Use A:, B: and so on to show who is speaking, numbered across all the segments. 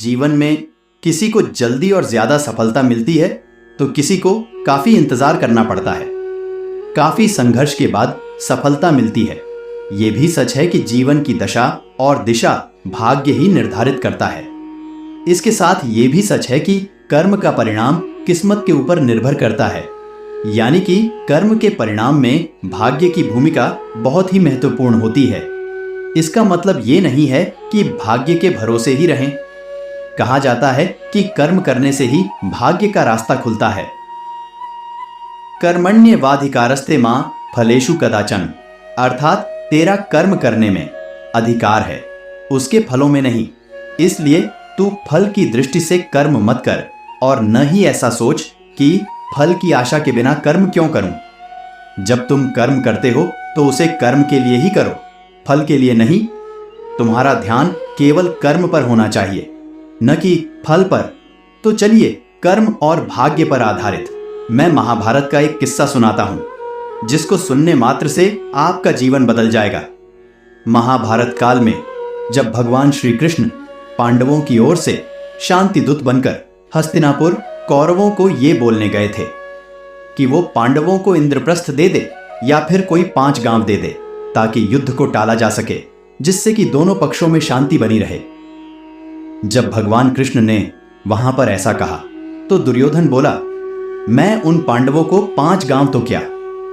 A: जीवन में किसी को जल्दी और ज्यादा सफलता मिलती है तो किसी को काफी इंतजार करना पड़ता है। काफी संघर्ष के बाद सफलता मिलती है। ये भी सच है कि जीवन की दशा और दिशा भाग्य ही निर्धारित करता है। इसके साथ ये भी सच है कि कर्म का परिणाम किस्मत के ऊपर निर्भर करता है, यानी कि कर्म के परिणाम में भाग्य की भूमिका बहुत ही महत्वपूर्ण होती है। इसका मतलब ये नहीं है कि भाग्य के भरोसे ही रहें। कहा जाता है कि कर्म करने से ही भाग्य का रास्ता खुलता है। कर्मण्येवाधिकारस्ते मां फलेषु कदाचन, अर्थात तेरा कर्म करने में अधिकार है, उसके फलों में नहीं। इसलिए तू फल की दृष्टि से कर्म मत कर और न ही ऐसा सोच कि फल की आशा के बिना कर्म क्यों करूं। जब तुम कर्म करते हो तो उसे कर्म के लिए ही करो, फल के लिए नहीं। तुम्हारा ध्यान केवल कर्म पर होना चाहिए, न कि फल पर। तो चलिए कर्म और भाग्य पर आधारित मैं महाभारत का एक किस्सा सुनाता हूं, जिसको सुनने मात्र से आपका जीवन बदल जाएगा। महाभारत काल में जब भगवान श्री कृष्ण पांडवों की ओर से शांति दूत बनकर हस्तिनापुर कौरवों को ये बोलने गए थे कि वो पांडवों को इंद्रप्रस्थ दे दे या फिर कोई 5 गांव दे दे, ताकि युद्ध को टाला जा सके, जिससे कि दोनों पक्षों में शांति बनी रहे। जब भगवान कृष्ण ने वहां पर ऐसा कहा तो दुर्योधन बोला, मैं उन पांडवों को 5 गांव तो क्या,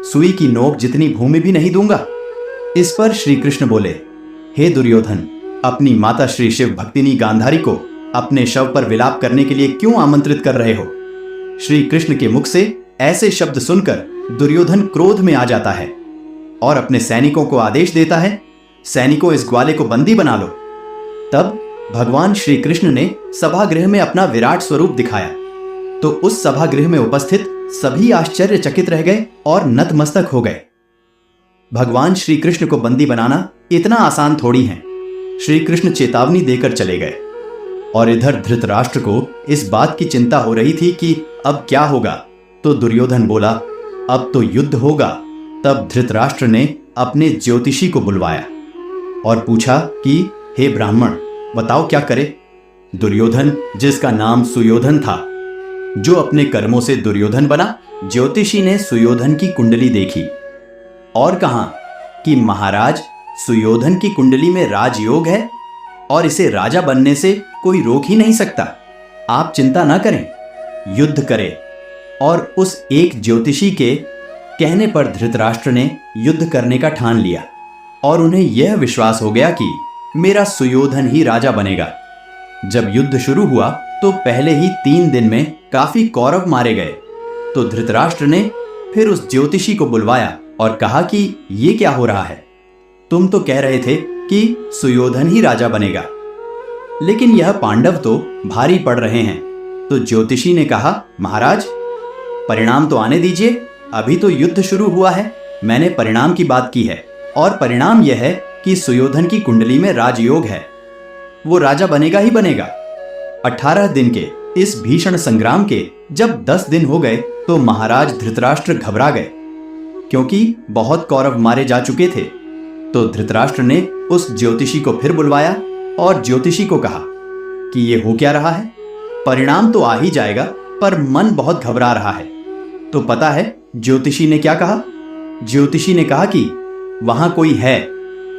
A: सुई की नोक जितनी भूमि भी नहीं दूंगा। इस पर श्री कृष्ण बोले, हे दुर्योधन, अपनी माता श्री शिव भक्तिनी गांधारी को अपने शव पर विलाप करने के लिए क्यों आमंत्रित कर रहे हो। श्री कृष्ण के मुख से ऐसे शब्द सुनकर दुर्योधन क्रोध में आ जाता है और अपने सैनिकों को आदेश देता है, सैनिकों इस ग्वाले को बंदी बना लो। तब भगवान श्री कृष्ण ने सभागृह में अपना विराट स्वरूप दिखाया तो उस सभागृह में उपस्थित सभी आश्चर्यचकित रह गए और नतमस्तक हो गए। भगवान श्री कृष्ण को बंदी बनाना इतना आसान थोड़ी है। श्री कृष्ण चेतावनी देकर चले गए और इधर धृतराष्ट्र को इस बात की चिंता हो रही थी कि अब क्या होगा। तो दुर्योधन बोला, अब तो युद्ध होगा। तब धृतराष्ट्र ने अपने ज्योतिषी को बुलवाया और पूछा कि हे ब्राह्मण, बताओ क्या करे। दुर्योधन, जिसका नाम सुयोधन था, जो अपने कर्मों से दुर्योधन बना, ज्योतिषी ने सुयोधन की कुंडली देखी और कहा कि महाराज, सुयोधन की कुंडली में राजयोग है और इसे राजा बनने से कोई रोक ही नहीं सकता। आप चिंता ना करें, युद्ध करें। और उस एक ज्योतिषी के कहने पर धृतराष्ट्र ने युद्ध करने का ठान लिया और उन्हें यह विश्वास हो गया कि मेरा सुयोधन ही राजा बनेगा। जब युद्ध शुरू हुआ तो पहले ही 3 दिन में काफी कौरव मारे गए। तो धृतराष्ट्र ने फिर उस ज्योतिषी को बुलवाया और कहा कि ये क्या हो रहा है, तुम तो कह रहे थे कि सुयोधन ही राजा बनेगा, लेकिन यह पांडव तो भारी पड़ रहे हैं। तो ज्योतिषी ने कहा, महाराज, परिणाम तो आने दीजिए, अभी तो युद्ध शुरू हुआ है। मैंने परिणाम की बात की है और परिणाम यह है कि सुयोधन की कुंडली में राजयोग है, वो राजा बनेगा ही बनेगा। 18 दिन के इस भीषण संग्राम के जब 10 दिन हो गए तो महाराज धृतराष्ट्र घबरा गए, क्योंकि बहुत कौरव मारे जा चुके थे। तो धृतराष्ट्र ने उस ज्योतिषी को फिर बुलवाया और ज्योतिषी को कहा कि ये हो क्या रहा है, परिणाम तो आ ही जाएगा पर मन बहुत घबरा रहा है। तो पता है ज्योतिषी ने क्या कहा? ज्योतिषी ने कहा कि वहां कोई है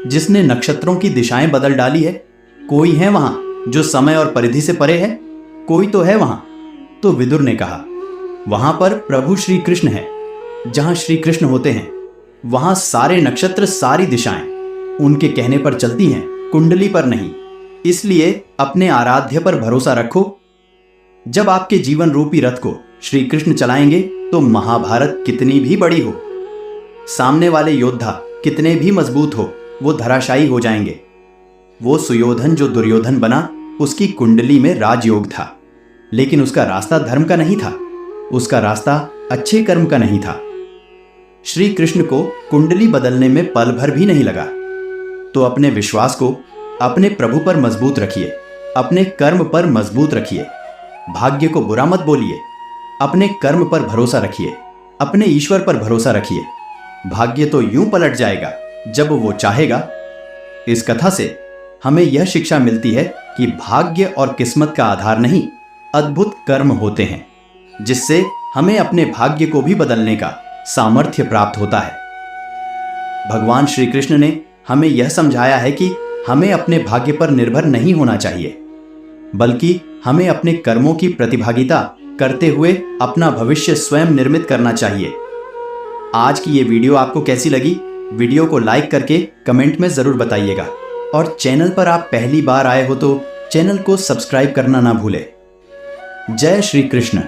A: जिसने नक्षत्रों की दिशाएं बदल डाली है, कोई है वहां जो समय और परिधि से परे है, कोई तो है वहां। तो विदुर ने कहा, वहां पर प्रभु श्री कृष्ण है। जहां श्री कृष्ण होते हैं वहां सारे नक्षत्र, सारी दिशाएं उनके कहने पर चलती हैं, कुंडली पर नहीं। इसलिए अपने आराध्य पर भरोसा रखो। जब आपके जीवन रूपी रथ को श्री कृष्ण चलाएंगे तो महाभारत कितनी भी बड़ी हो, सामने वाले योद्धा कितने भी मजबूत हो, वो धराशायी हो जाएंगे। वो सुयोधन जो दुर्योधन बना, उसकी कुंडली में राजयोग था, लेकिन उसका रास्ता धर्म का नहीं था, उसका रास्ता अच्छे कर्म का नहीं था। श्री कृष्ण को कुंडली बदलने में पल भर भी नहीं लगा। तो अपने विश्वास को अपने प्रभु पर मजबूत रखिए, अपने कर्म पर मजबूत रखिए, भाग्य को बुरा मत बोलिए, अपने कर्म पर भरोसा रखिए, अपने ईश्वर पर भरोसा रखिए। भाग्य तो यूं पलट जाएगा जब वो चाहेगा। इस कथा से हमें यह शिक्षा मिलती है कि भाग्य और किस्मत का आधार नहीं, अद्भुत कर्म होते हैं, जिससे हमें अपने भाग्य को भी बदलने का सामर्थ्य प्राप्त होता है। भगवान श्री कृष्ण ने हमें यह समझाया है कि हमें अपने भाग्य पर निर्भर नहीं होना चाहिए, बल्कि हमें अपने कर्मों की प्रतिभागिता करते हुए अपना भविष्य स्वयं निर्मित करना चाहिए। आज की ये वीडियो आपको कैसी लगी? वीडियो को लाइक करके कमेंट में ज़रूर बताइएगा, और चैनल पर आप पहली बार आए हो तो चैनल को सब्सक्राइब करना ना भूलें। जय श्री कृष्ण।